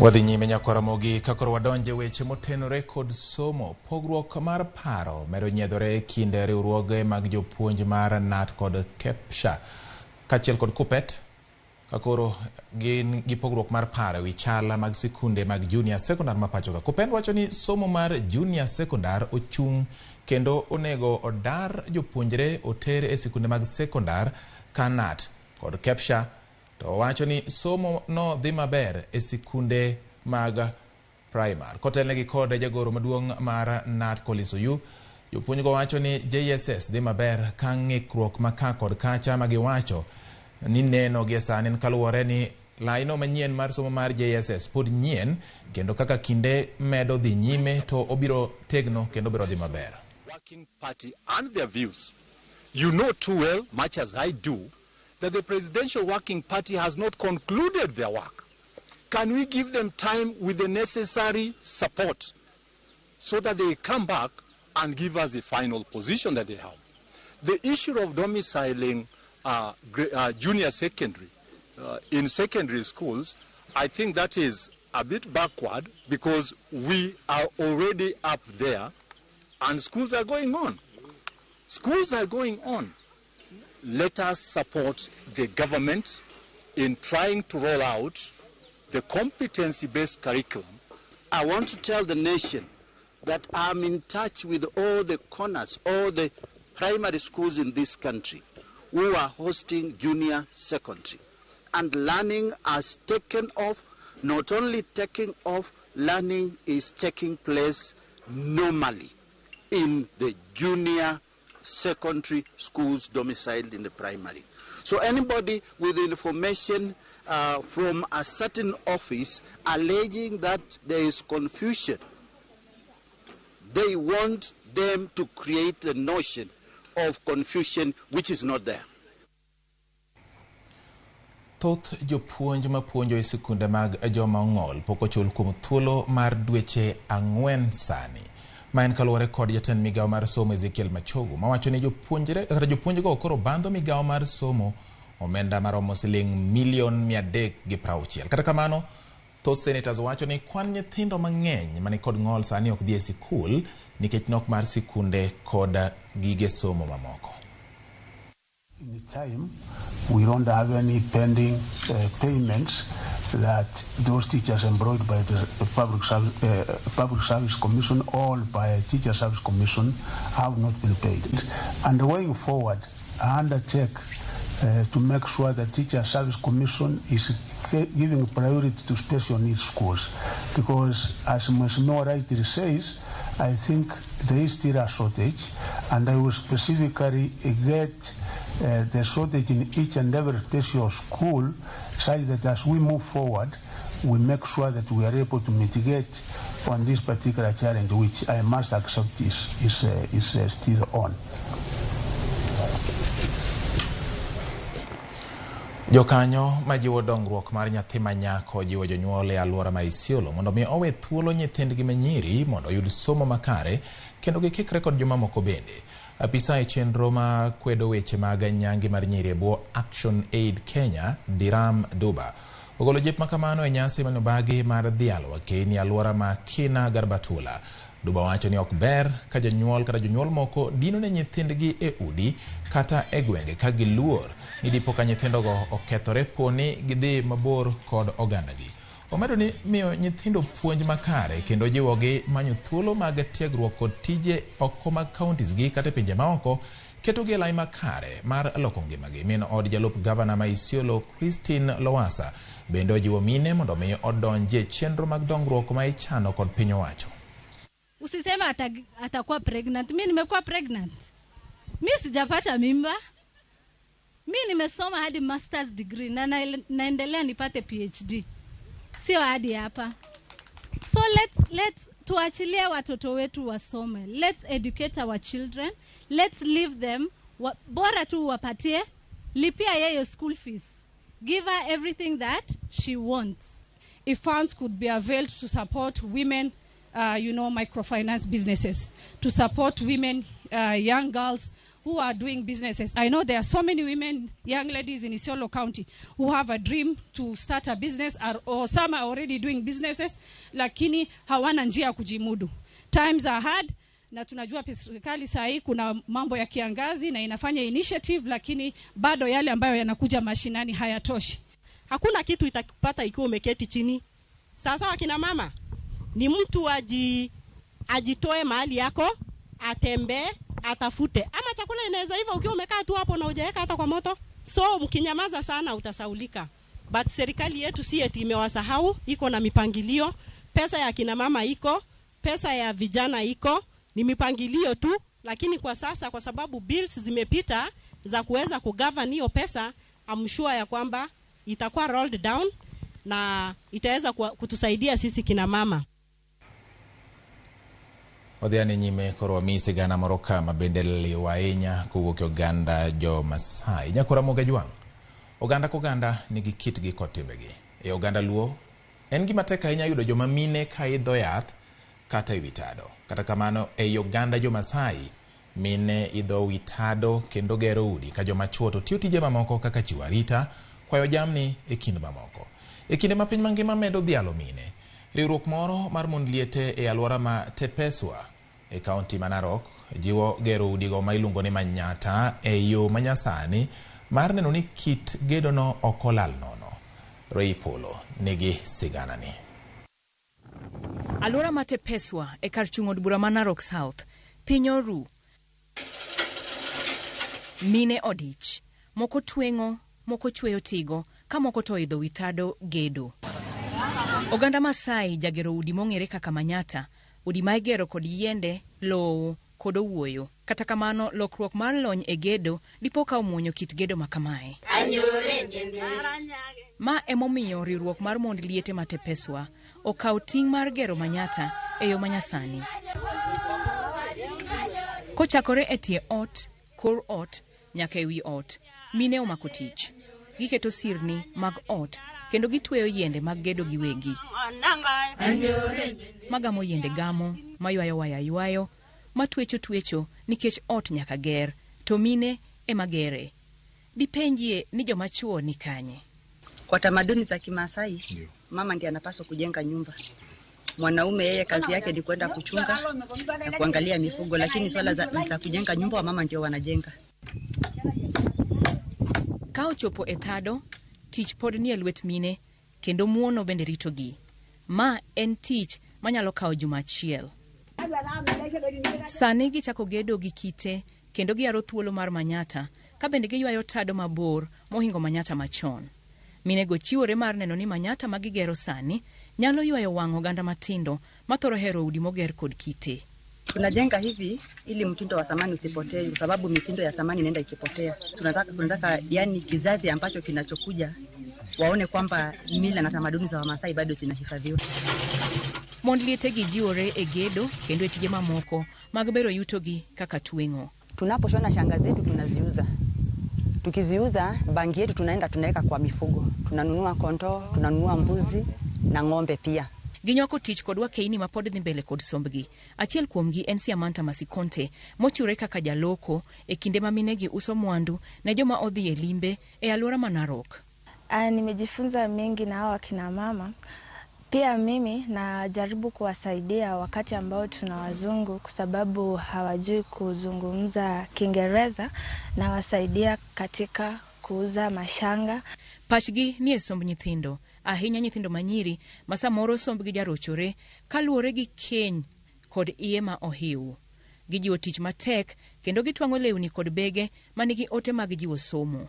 Wadhi nyime nyako Ramogi kakoro wadonje weche motenore kod somo. Pogruok mar paro medo nyiedhore kinde riwruoge mag jopuonj mar NAT kod KEPSHA kachiel kod KUPPET kakoro gin gi pogruok mar paro wi chala mag sikunde mag junior secondary mapachoka. KUPPET wacho ni somo mar junior secondary ochung kendo onego odar jopuonjre oter e sikunde mag secondary ka NAT kod KEPSHA to wacho ni somo no dhi maber e sikunde mag primary. Kotelnegi kod jagoro maduong' mar NAT Kolisoyu Jopuonj go wacho ni JSS dhi maber ka ng'ikruok maka kod kacha ma giwacho ni neno gi sani kaluwore ni laino manyien mar somo mar JSS pod nyien kendo kaka kinde medo dhi nyime to obiro tegno kendo biro dhi maber. Working Party and their views. You know too well, much as I do, that the Presidential Working Party has not concluded their work. Can we give them time with the necessary support so that they come back and give us the final position that they have? The issue of domiciling junior secondary in secondary schools, I think that is a bit backward because we are already up there and schools are going on. Schools are going on. Let us support the government in trying to roll out the competency-based curriculum. I want to tell the nation that I'm in touch with all the corners, all the primary schools in this country who are hosting junior secondary. And learning has taken off. Not only taking off, learning is taking place normally in the junior secondary schools domiciled in the primary. So anybody with information from a certain office alleging that there is confusion, they want them to create the notion of confusion which is not there. Thoth jopuonj mapuonjo e sikunde mag joma ong'ol pok ochul kuom thuolo mar dweche 4 sani. Ma en kaluwore kod jatend migawo mar somo Ezekiel Machogu mawacho ni jopuonjgo koro bandho migawo mar somo omenda maromo $360,000,000. Kata kamano, thoth senators wacho ni kwan nyithindo mang'eny mani kod ng'ol sani ok dhi e sikul nikech nok mar sikunde kod gige somo mamoko. In the time, we don't have any pending payments that those teachers employed by the Public Service Commission or by Teacher Service Commission have not been paid. And going forward, I undertake to make sure that Teacher Service Commission is giving priority to special needs schools, because as Mheshimiwa rightly says, I think there is still a shortage, and I will specifically get the shortage in each and every special school, such that as we move forward, we make sure that we are able to mitigate on this particular challenge, which I must accept is still on. Jokanyo majiwo dongruok mar nyathi manyako jiwo jonyuol e alwora ma Isiolo mondo mi owe thuolo nyithindgi manyiri mondo oyud somo makare kendo gikikre kod jomamoko bende. Apisa e chenro ma kwedo weche mag nyangi mar nyiri e bwo Action Aid Kenya, Diram Duba, ogolo jip makamano e nyasi manobagi mar dhialo wakeni alwora ma Kina Garbatula. Duba wacho ni ok ber ka jonyuol kata jonyuol moko dino ne nyithindgi e udi kata e gwenge ka giluor ni dipo ka nyithindogo okethore poni gidhi mabor kod ogandagi. Omedo ni miyo nyithindo puonj makare kendo jiwogi manyo thuolo mag tiegruok kod tije oko mag counties gi kata pinje maoko keto gi lai makare mar loko ngimagi. Min od jalup gavana ma Isiolo Christine Lowassa bende ojiwo mine mondo mi odonje chenro mag dongruok ma ichano kod piny owacho. Usisema atakuwa pregnant. Mimi nimekuwa pregnant. Mimi sijapata mimba. Mimi nimesoma hadi master's degree na naendelea nipate PhD. Sio hadi hapa. So let's tuachilie watoto wetu wasome. Let's educate our children. Let's leave them. Bora tu wapatie. Lipia yeye school fees. Give her everything that she wants. If funds could be availed to support women, microfinance businesses, to support women, young girls who are doing businesses. I know there are so many women, young ladies in Isiolo County who have a dream to start a business, or some are already doing businesses, lakini hawana njia kujimudu. Times are hard, na tunajua serikali sahi kuna mambo ya kiangazi na inafanya initiative, lakini bado yale ambayo yanakuja mashinani hayatoshi. Hakuna kitu itakupata ikiwa umeketi chini. Sasa wakina mama, ni mtu ajitoe mahali yako, atembee, atafute. Ama chakula inaweza hivyo ukiwa umekaa tu hapo na hujaweka hata kwa moto. So mkinyamaza sana utasaulika. But serikali yetu si eti imewasahau, iko na mipangilio. Pesa ya kina mama iko, pesa ya vijana iko, ni mipangilio tu, lakini kwa sasa kwa sababu bills zimepita za kuweza kugovern hiyo pesa, I'm sure ya kwamba itakuwa rolled down na itaweza kutusaidia sisi kina mama. Odhiani nyime koro misi gana moroka mabende liwainya kuwuok Uganda jo Masai. Nyakora Moga Juang. Oganda koganda nigi kitgi kod timbegi. E oganda Luo, en gima tek ahinya yudo joma mine ka idho yath kata ewi tado. Kata kamano e oganda jo Masai, mine idho wi tado kendo gero udi ka joma chwo to tiyo tije mamoko kaka chiwo arita, kwayo jamni e kinde mamoko. E kinde ma piny mangima medo dhialo mine, riwruok moro mar mond liete e alwora ma Tepeswa e kaunti ma Narok jiwo gero udigo ma iluongo ni Manyata e yo manyasani mar neno ni kit gedono ok olal nono. Rei Polo nigi siganani. Alwora ma Tepeswa e kar chung' od bura ma Narok South, piny oru. Mine odich, moko twengo, moko chweyo tigo, ka moko to idho wi tado gedo. Oganda Masai jagero udi mong'ere kaka Manyata, udi ma igero kod yiende, lowo kod owuoyo. Kata kamano lokruok mar lony e gedo dipo ka omuonyo kit gedo ma kamae. Ma emomiyo riwruok mar mond liete ma Tepeswa okaw ting' mar gero Manyata e yo manyasani. Kochakore e tie ot, kor ot, nyaka e wi ot, mine omako tich. Giketo sirni mag ot kendo gitweyo yiende mag gedo giwegi. Magamo yiende gamo, maywayo waya ywayo, matwecho nikech ot nyaka ger, to mine ema gere. Dipenjie ni joma chuo ni kanye. Kwa tamaduni za Kimasai, mama ndiye anapaswa kujenga nyumba. Mwanaume yeye kazi yake ni kwenda kuchunga na kuangalia mifugo, lakini swala za kujenga nyumba wa mama ndio wanajenga. Kao chopo etado, tich pod ni e lwet mine, kendo muono bende ritogi. Ma en tich manyalo kao juma achiel. Sani gichako gedo gi kite, kendo giaro thuolo mar Manyata, ka bende giywayo tado mabor mohingo Manyata machon. Mine go chiwore mar neno ni Manyata magigero sani nyalo ywayo wang' oganda matindo mathoro hero udi moger kod kite. Tunajenga hivi ili mtindo wa zamani usipotee, kwa sababu mitindo ya zamani inaenda ikipotea. Tunataka yani kizazi ambacho kinachokuja waone kwamba mila na tamaduni za Wamasai bado zinahifadhiwa. Mond liete gi jiwore e gedo kendo e tije mamoko mag bero yutogi kaka twengo. Tunaposhona shanga zetu tunaziuza. Tukiziuza bangi yetu tunaenda tunaweka kwa mifugo. Tunanunua kondoo, tunanunua mbuzi na ng'ombe pia. Ginyoko tich kodwa keini ma pod dhi mbele kod sombgi. Achiel kuomgi en Siamanta Masikonte, mochiwore kaka jaloko e kinde ma minegi uso mwandu ne joma odhi e limbe e alwora ma Narok. Nimejifunza mengi na hawa kina mama. Pia mimi najaribu kuwasaidia wakati ambao tuna wazungu kwa sababu hawajui kuzungumza Kiingereza, na wasaidia katika kuuza mashanga. Pachgi ni e somb nyithindo, ahinya nyithindo manyiri, masa moro sombgi jarochore, kaluwore gi keny kod iye ma ohiu. Gijiwo tich matek, kendo gitwango lewni kod bege manigi ote mag jiwo somo.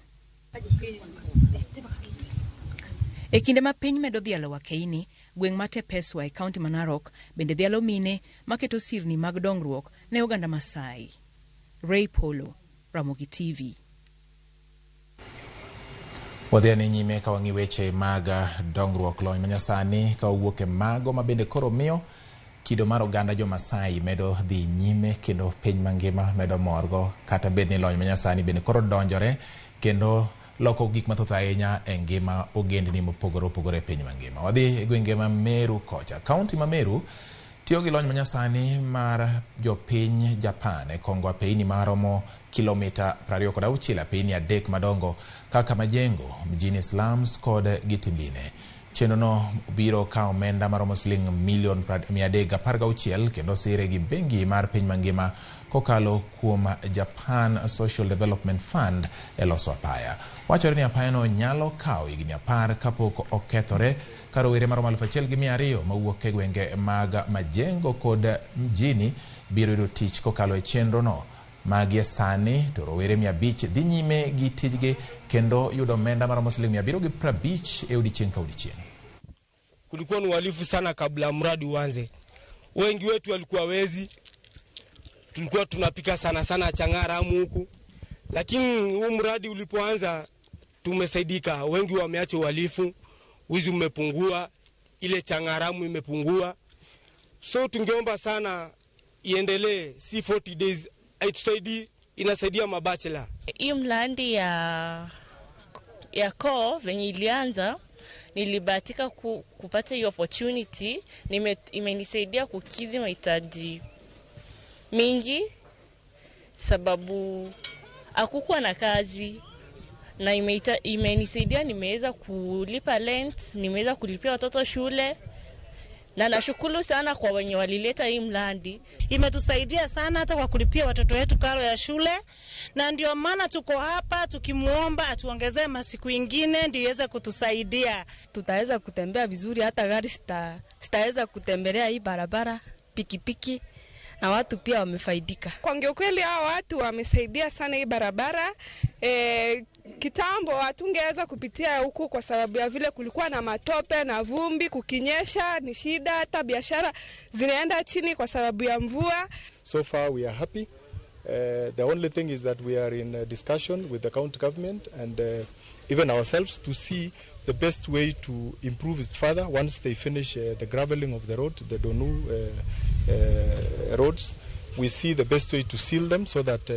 E kinde ma piny medo dhialo wakeini, gweng' ma Tepeswa e kaunti ma Narok bende dhialo mine maketo sirni mag dongruok ne oganda Masai. Rei Polo, Ramogi TV. Wadhiani nyime ka wang'i weche mag dongruok lony manyasani ka owuok e mago ma bende koro miyo kido mar oganda jo Masai medo dhi nyime kendo piny mangima medo morgo, kata bed ni lony manyasani bende koro donjore kendo loko gik mathoth ahinya e ngima ogendni mopogore e piny mangima. Wadhi e gwenge ma Meru kocha. Kaunti ma Meru tiyo gi lony manyasani mar jopiny Japan e kongo apeini maromo kilomita 26 apeini adek madongo kaka Majengo, mjini Slums kod Gitimbine. Chenrono biro ka omenda maromo siling milion 316 kendo sire gi bengi mar piny mangima kokalo kuom Japan Social Development Fund e loso apaya. Wachore ni apayano nyalo kawo higni 10 kapok okethore, ka rowere maromo 1,200 mawuok e gwenge mag Majengo kod mjini biro yudo tich kokalo e chenrono. Magie sani to rowere 500 dhi nyime gi tijgi kendo yudo omenda maromo siling 750 e odiechieng' ka odiechieng'. Kulikuwa ni uhalifu sana kabla mradi uanze. Wengi wetu walikuwa wezi. tulikuwa tunapika sana changaramu huku, lakini huu mradi ulipoanza tumesaidika. Wengi wameacha uhalifu, wizi umepungua, ile changaramu imepungua. So tungeomba sana iendelee, si 40 days haitusaidii, inasaidia mabachela. Hii mradi ya koo venye ilianza, nilibahatika kupata hii opportunity. Imenisaidia kukidhi mahitaji mingi, sababu hakukuwa na kazi, na imenisaidia nimeweza kulipa rent, nimeweza kulipia watoto shule, na nashukuru sana kwa wenye walileta hii mradi. Imetusaidia sana hata kwa kulipia watoto wetu karo ya shule, na ndio maana tuko hapa tukimuomba atuongezee masiku ingine ndio iweze kutusaidia. Tutaweza kutembea vizuri, hata gari sitaweza kutembelea hii barabara, pikipiki, na watu pia wamefaidika. Kwa kweli hao watu wamesaidia sana hii barabara. Kitambo hatungeweza kupitia huku kwa sababu ya vile kulikuwa na matope na vumbi, kukinyesha ni shida, hata biashara zinaenda chini kwa sababu ya mvua. So far we are happy. The only thing is that we are in discussion with the county government and even ourselves to see the best way to improve it further once they finish the graveling of the road, the Donu roads. We see the best way to seal them so that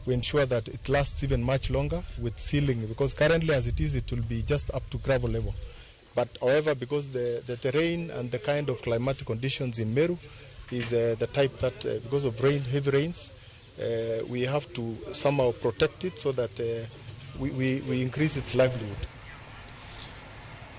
we ensure that it lasts even much longer with sealing, because currently as it is, it will be just up to gravel level. But however, because the terrain and the kind of climatic conditions in Meru is the type that because of heavy rains, we have to somehow protect it so that we increase its livelihood.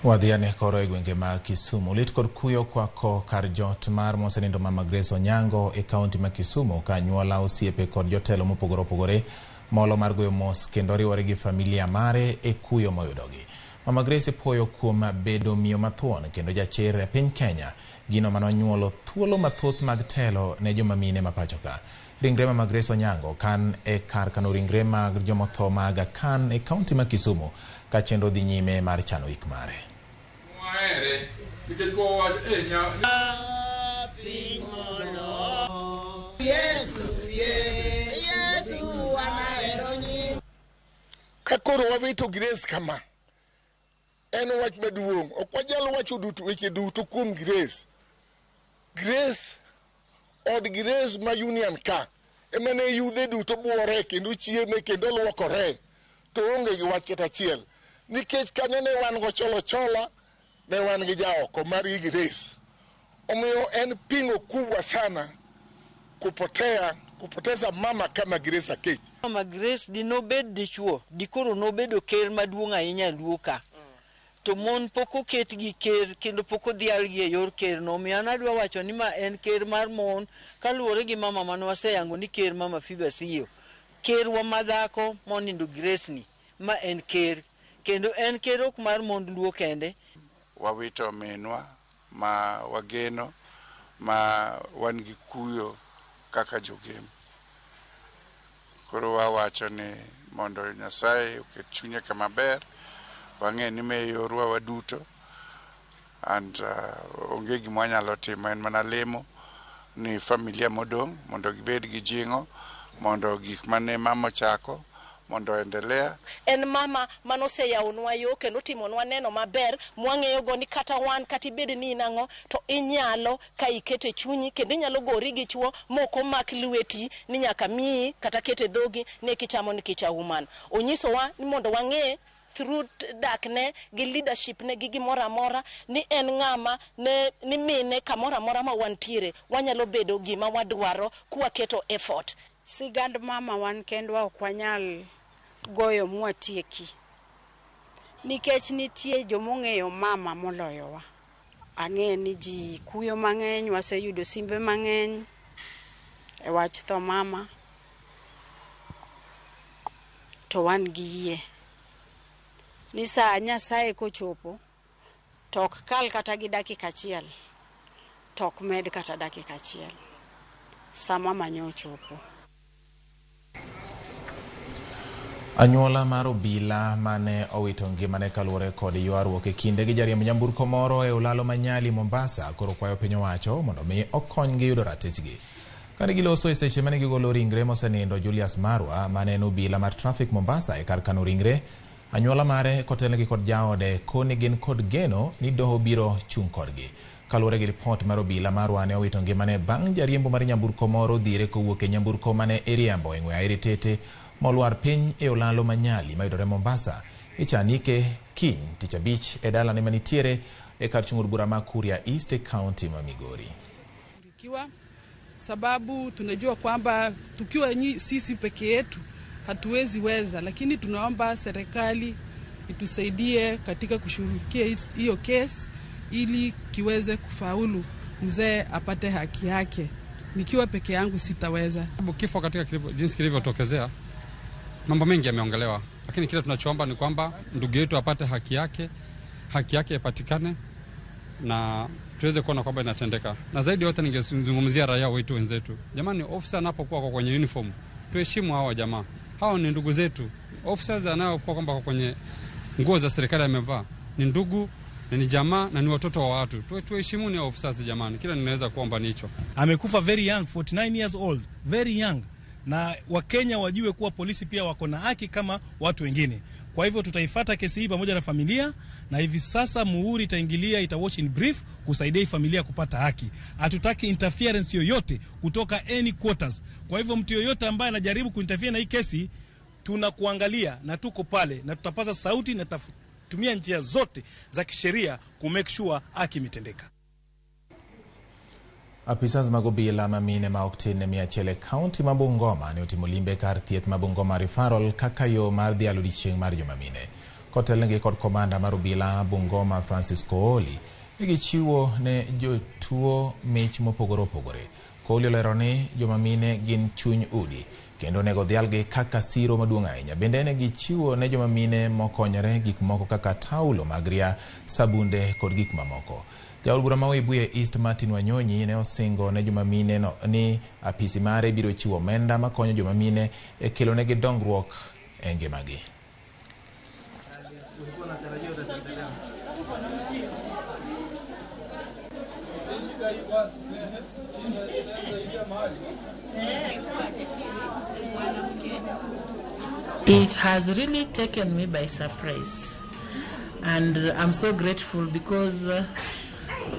Wadhiane koro e gwenge ma Kisumu. Lit kod kuyo kwako kar jot mar mosenindo Mama Grace Onyango e kaunti ma Kisumu ka anyuola osiepe kod jotelo mopogore opogore molo mar goyo mos kendo riwore gi familia mare e kuyo moyudogi. Mama Grace puoyo kuom bedo miyo mathuon kendo jachir e piny Kenya, gino manonyuolo thuolo mathoth mag telo ne joma mine ma pacho ka. Ringre Mama Grace Onyango kan e kar kano ringre mag jomotho mag kan e kaunti ma Kisumu ka chenro dhi nyime mar chano ik mare. Kakoro wawito Grace kama en wach maduong', ok wanyalo wacho weche duto kuom Grace. Grace od Grace ma union ka emane yudhe duto buore kendo chieme kendo luokore, to onge gi wach kata achiel, nikech kanyo ne wan go cholo ne wan gi jaoko mar Grace. Omiyo en pingo kubwa sana kupoteza mama kama Grace Akech. Mama Grace dinobed dichuo, dikoro nobedo ker maduong' ahinya luoka. To mon poko ket gi ker kendo poko dhial gi e yor ker no. Miyo nadwa wacho ni ma en ker mar mon kaluwore gi mama mano waseyango ni ker Mama Fiba Siyo. Ker wa madhako monindo Grace ni ma en ker, kendo en ker ok mar mond luo kende. Wawito minwa ma wageno ma wan gi kuyo kaka jogem. Koro wawacho ni mondo Nyasaye oket chunye kama ber, wang'e ni me yorwa waduto, and onge gima wanyalo timo, en mana lemo ni familia modong' mondo gibed gi jingo, mondo gik mane mama chako mondo endelea. En mama manose yaunwa yo kendo timonwa neno maber mwang'eyo go ni kata wan kata ibed ni nang'o to inyalo ka ikete chunyi kendo inyalo gori gi chuo moko mak lweti ni nyaka mi kata kete dhogi ne kichamo ni kichauman. Onyisowa ni mondo wang'e through dakne gi leadership ne gi gimora mora ni en ng'ama ni mine kamora mora ma wantiere wanyalo bedo gima wadwaro kuwa keto effort. Sigand mama wan kendwa ok wanyal goyo mwatieki, nikech nitie jomong'eyo mama moloyowa. Ang'e ni ji kuyo mang'eny, waseyudo simbe mang'eny e wach tho mama, to wan gi yie ni sa Nyasaye kochopo to ok kal kata gi dakika achiel, to ok med kata dakika achiel, sama mama ochopo. Anyuola mar obila mane owito ngimane kaluwore kod ywaruok e kinde gi jariemb nyamburko moro e Ulalo Manyali, Mombasa, koro kwayo piny owacho mondo mi okonygi yudo ratechgi. Kani giloso e seche mane gigolo ringre mosenindo Julius Marwa mane en obila mar traffic Mombasa e kar kano ringre, anyuola mare kotelnegi kod jaode koni gin kod geno ni doho biro chung' kodgi. Kaluwore gi ripot mar obila, Marwa ne owito ngimane bang' jariembo mar nyamburko moro dhire kowuok e nyamburko mane iriembo e ng'we airi tete molwar piny e Olalo Manyali mayudore Mombasa. Ichanike kiny tich abich e dalane manitiere e kar chung' od bura ma Kuria East County ma Migori. Sababu tunajua kwamba tukiwa sisi peke yetu hatuwezi weza, lakini tunaomba serikali itusaidie katika kushughulikia hiyo kesi ili kiweze kufaulu, mzee apate haki yake. Nikiwa peke yangu sitaweza. Kifo katika jinsi kilivyotokezea, mambo mengi yameongelewa, lakini kile tunachoomba ni kwamba ndugu yetu apate haki yake ipatikane na tuweze kuona kwamba inatendeka. Na zaidi yote ningezungumzia raia wetu wenzetu. Jamani, officer anapokuwa kwenye uniform, tuheshimu hawa jamaa. Hao ni ndugu zetu. Officers anaokuwa kwamba kwenye nguo za serikali amevaa ni ndugu, ni jamaa na ni watoto wa watu. Tuheshimuni hao officers jamani. Kila ninaweza kuomba ni hicho. Amekufa very young, 49 years old, very young. Na Wakenya wajue kuwa polisi pia wako na haki kama watu wengine. Kwa hivyo tutaifuata kesi hii pamoja na familia, na hivi sasa Muhuri itaingilia, watch in brief kusaidia familia kupata haki. Hatutaki interference yoyote kutoka any quarters. Kwa hivyo mtu yoyote ambaye anajaribu kuinterfere na hii kesi, tunakuangalia na tuko pale na tutapaza sauti na tumia njia zote za kisheria ku make sure haki imetendeka. Apisas mag obila mamine ma ok tin e Miachele County ma Bungoma ne otimo limbe kar thieth ma Bungoma Referral kaka yo mar dhi alodichieng' mar jomamine. Kotelnegi kod komanda mar obila Bungoma Francis Kooli gichiwo ne jotuo mich mopogore opogore. Kooli olero ni jomamine gin chuny udi kendo nego dhialgi kaka siro maduong' ahinya. Bende ne gichiwo ne jomamine mokonyore gik moko kaka taulo mag ria, sabunde kod gik mamoko. Jaod bura ma Webuye East Martin Wanyonyi ne osingo ne jomamine no ni apisi mare biro chiwo omenda makonyo jomamine e kelonegi dongruok e ngimagi. It has really taken me by surprise, and I'm so grateful because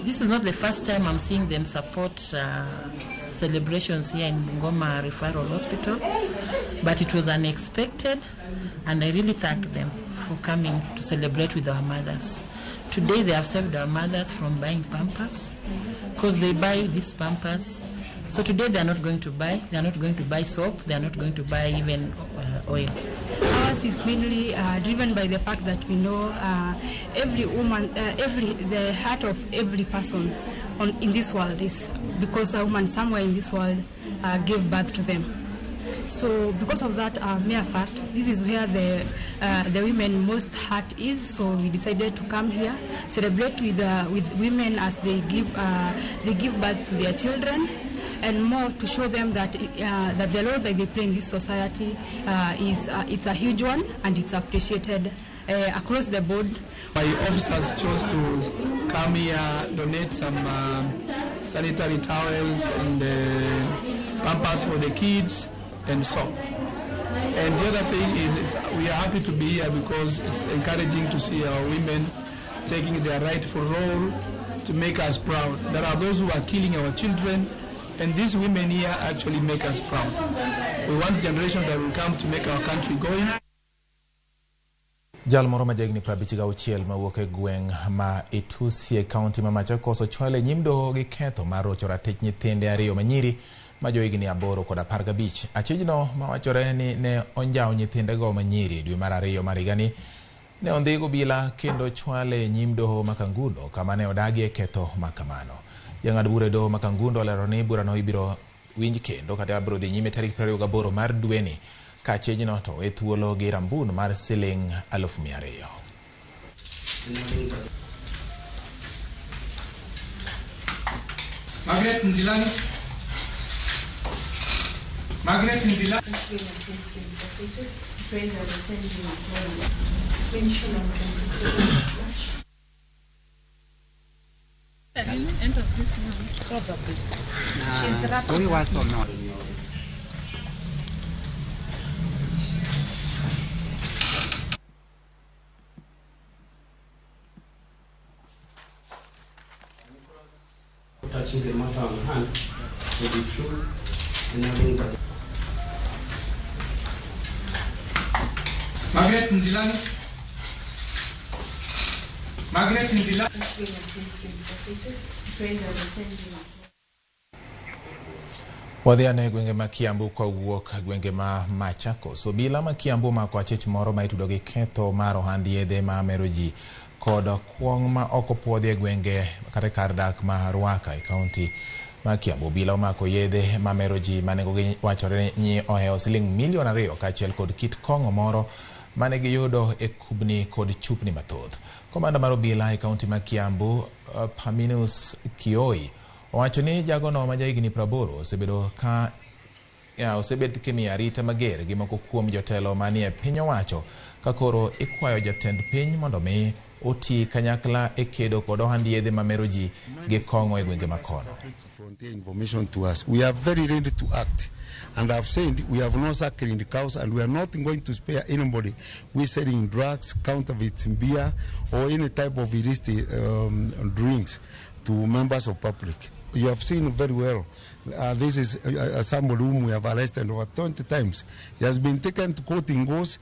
this is not the first time I'm seeing them support celebrations here in Bungoma Referral Hospital, but it was unexpected, and I really thank them for coming to celebrate with our mothers. Today they have saved our mothers from buying Pampers, because they buy these Pampers. So today they are not going to buy soap, they are not going to buy even oil. Ours is mainly driven by the fact that we know every woman, the heart of every person in this world is because a woman somewhere in this world gave birth to them. So because of that mere fact, this is where the women most heart is. So we decided to come here, celebrate with women as they give birth to their children, and more to show them that that the role that they play in this society it's a huge one, and it's appreciated across the board. My officers chose to come here, donate some sanitary towels and pampers for the kids and soap. And the other thing is we are happy to be here because it's encouraging to see our women taking their rightful role to make us proud. There are those who are killing our children, and these women here actually make us proud. We want a generation that will come to make our country going. Jal moro ma jegni 56 mawuok e gweng' ma Itusie County ma Machakos ochwale nyim doho gi ketho mar rocho ratich nyithinde ariyo manyiri ma johigni 8 kod 15. Achijno mawachore ni ne onjao nyithindego manyiri dwe mar 2 mar higani ne ondhigo bila kendo chwale nyim doho ma Kangundo kama ne odagie ketho makamano. Jang'ad bura doho ma Kangundo olero ni burano ibiro winj kendo kata biro dhi nyime tarik 28 mar dweni ka chejno to e thuolo gi rambun mar siling 200,000. Margaret Nzilani. End of this month. Probably. She's wrapping. We was or not. Touching the matter on hand to be true and knowing that. Margaret Nzilani. Margaret Nzilani. Wadhiane gwenge ma Kiambu kwa wuok gwenge ma Machakos. Obila ma Kiambu mako achich moro ma itudo gi ketho mar ohand yedhe ma mero ji kod kuong ma okopuodhi gwenge kata kar dak ma Ruaka e kaunti ma Kiambu. Obila omako yedhe ma mero ji manengogi wachore ni oheo $2 kaachiel kod kit kong'o moro mane giyudo e kubni kod chupni mathoth. Komanda mar obila e kaunti ma Kiambu, Paminus Kioi, owacho ni jagono ma jahigni 80 osebedo ka osebed kimiyo arita mager gi moko kuom jotelo manie piny owacho ka koro ikwayo jatend piny mondo mi oti kanyakla e kedo kod ohand yedhe ma mero ji gi kong'o e gwenge makono. Information to us. We are very ready to act. And I've said we have no sacred cows and we are not going to spare anybody who is selling drugs, counterfeit beer or any type of illicit drinks to members of public. You have seen very well. This is somebody whom we have arrested over 20 times. He has been taken to court in Gos.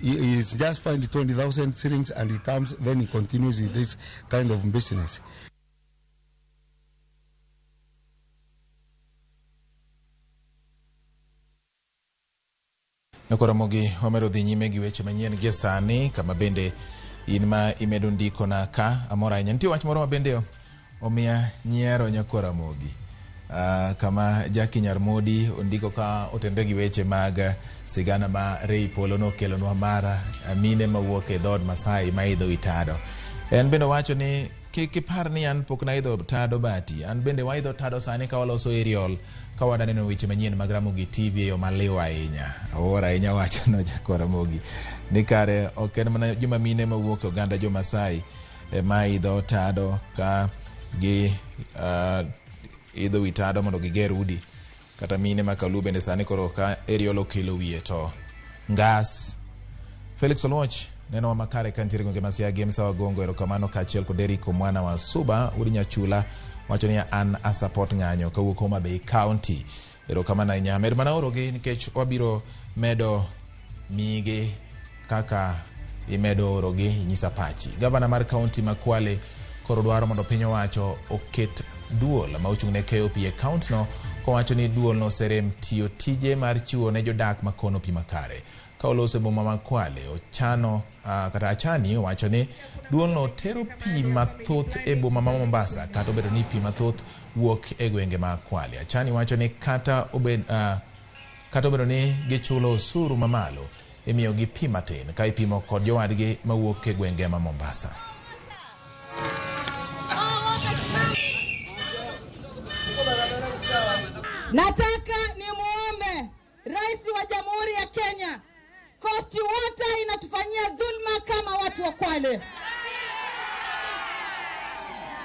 He is just fined 20,000 shillings and he comes, then he continues with this kind of business. Ramogi omero dhi nyime gi weche manyien gi sani kama bende in ma imedo ndiko na ka amora ahinya. Nitie wach moro ma bende omiya nyiero Ramogi. Kama Jaki Nyarmodi ondiko ka otende gi weche mag sigana ma Rei Polo no kelonwa mara mine mawuok e dhod Masai ma idho itado. En bende wacho ni kipar ni an pok na idho tado bati, an bende wa idho tado sani ka waloso aerial ka wadaneno weche manyien mag Ramogi TV yo maliwa ahinya. Aora ahinya wacho no Ramogi. Ni kare ok en mana joma mine mawuok oganda jo Masai ma idho tado ka gi idho itado mondo giger udi kata mine makalu bende sani koro ka aerial okelo wiye to ngas. Felix Oluoch neno makare kantiere gwenge Masia Games Wagongo erokamano kaachiel kod Deriko mwana wa Suba udi Nyachula wacho ni an a support ng'anyo kawuok Homa Bay County. Erokamano ahinya med mana orogi nikech wabiro medo mige kaka imedo orogi nyisa pachi. Gavana mar kaunti ma Kwale koro dwaro mondo piny owacho oket duol ma ochung'ne KOP e kaunti no kowacho ni duol no serem tiyo tije mar chiwo ne jodak makono pi makare. Ka olose boma ma Kwale ochano kata achani wacho ni duol no tero pi mathoth e boma ma Mombasa kata obedo ni pi mathoth wuok e gwenge ma Kwale. Achani wacho ni kata obedo ni gichulo osuru mamalo imiyo gi pi matin ka ipimo kod jowadgi mawuok e gwenge ma Mombasa. Nataka ni muombe Rais wa Jamhuri ya Kenya, Coast Water inatufanyia dhulma kama watu wa Kwale.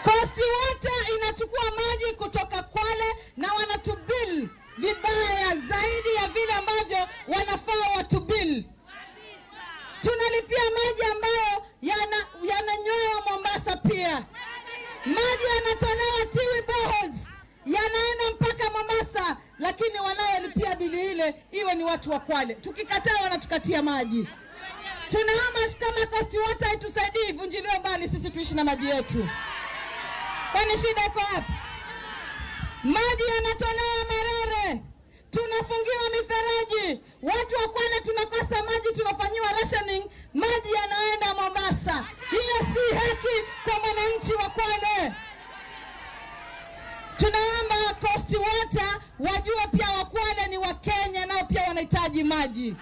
Coast Water inachukua maji kutoka Kwale na wanatubill vibaya zaidi ya vile ambavyo wanafaa watubill. Tunalipia maji ambayo yananywewa Mombasa pia. Maji yanatolewa Tiwi Boreholes yanaenda mpaka Mombasa, lakini wanayolipia bili ile iwe ni watu wa Kwale. Tukikataa wanatukatia maji. Tunaomba kama Coast Water itusaidie ivunjiliwe mbali sisi tuishi na maji yetu. Kwani shida iko wapi? Maji yanatolewa Marere. Tunafungiwa mifereji. Watu wa Kwale tunakosa maji, tunafanyiwa rationing. Maji yanaenda Mombasa. Hiyo si haki kwa mwananchi wa Kwale. Tunaomba Coast Water wajue pia wa Kwale ni wa Kenya nao pia wanahitaji maji.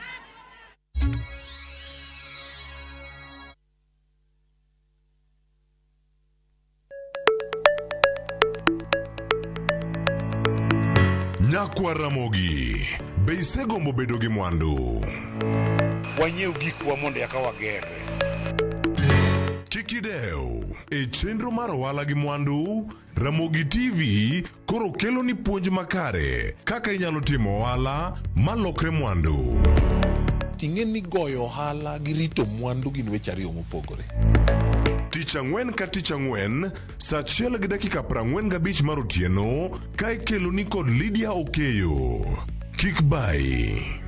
Nyakwa Ramogi, beisego mobedo gi mwandu. Wanyeu gikwa mondo yakawa gere. Kikideu, e chenro mar ohala gi mwandu, Ramogi TV koro kelo ni puonj makare kaka inyalo timo ohala malokre mwandu. Ting'e ni goyo ohala gi rito mwandu gin weche ariyo mopogore. Tich ang'wen ka tich ang'wen, saa 1:45 mar otieno, ka ikelo ni kod Lydia Okeyo. Kik bai.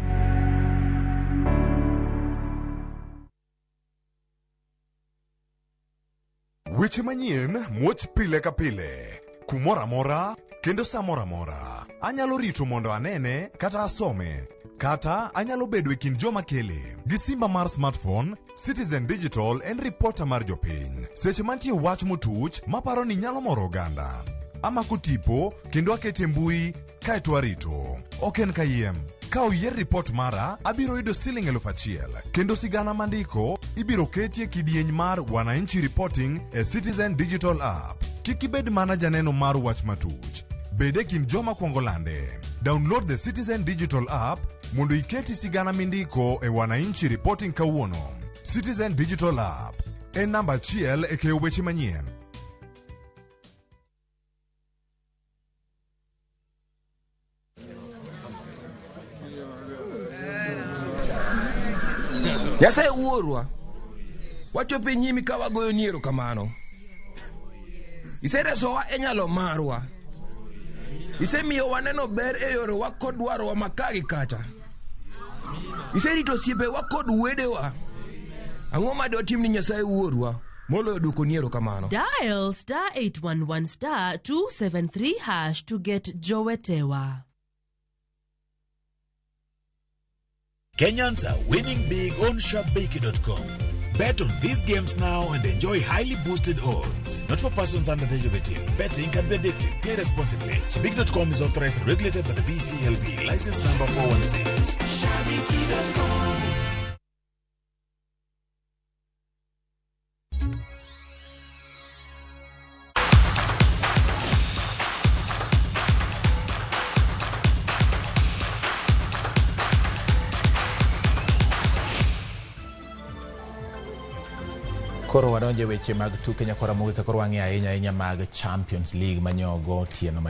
Weche manyien muoch pile ka pile, kumora mora kendo samora mora. Anyalo rito mondo anene kata asome, kata anyalo bedo e kind joma kele. Gi simba mar smartphone, Citizen Digital en reporter mar jopiny. Seche mantie wach motuch maparo ni nyalo moro oganda. Amako tipo kendo akete mbui kaeto arito. Ok en kayiem. Ka oyier report mara, abiro yudo Sh1,000 kendo sigana mandiko ibiro ketie kidieny mar Wananchi Reporting e Citizen Digital App. Kik ibed mana janeno mar wach matuch. Bede kin joma kuongo lande. Download the Citizen Digital App mondo iketi sigana mindiko e Wananchi Reporting kawuono. Citizen Digital App en namba 1 e keyo weche manyien. Nyasaye wuorwa, wachopo e nyimi ka wagoyo ni erokamano. Iseresowa e nyalo marwa. Isemiyo waneno ber e yorewa kod dwarowa maka gi kacha. Iserito osiepewa kod wedewa. Ang'o ma dotim ni Nyasaye wuorwa moloyo duoko ni erokamano? Dial *811*273# to get Jowetewa. Kenyans are winning big on sharpbakey.com. Bet on these games now and enjoy highly boosted odds. Not for persons under the age of 18. Betting can be addictive. Play responsibly. Sharpbakey.com is authorized and regulated by the BCLB. License number 416. Sharpbakey.com. Koro wadonje weche mag tuke nyakora Ramogi ka koro wang'e ahinya mag Champions League manyogo tieno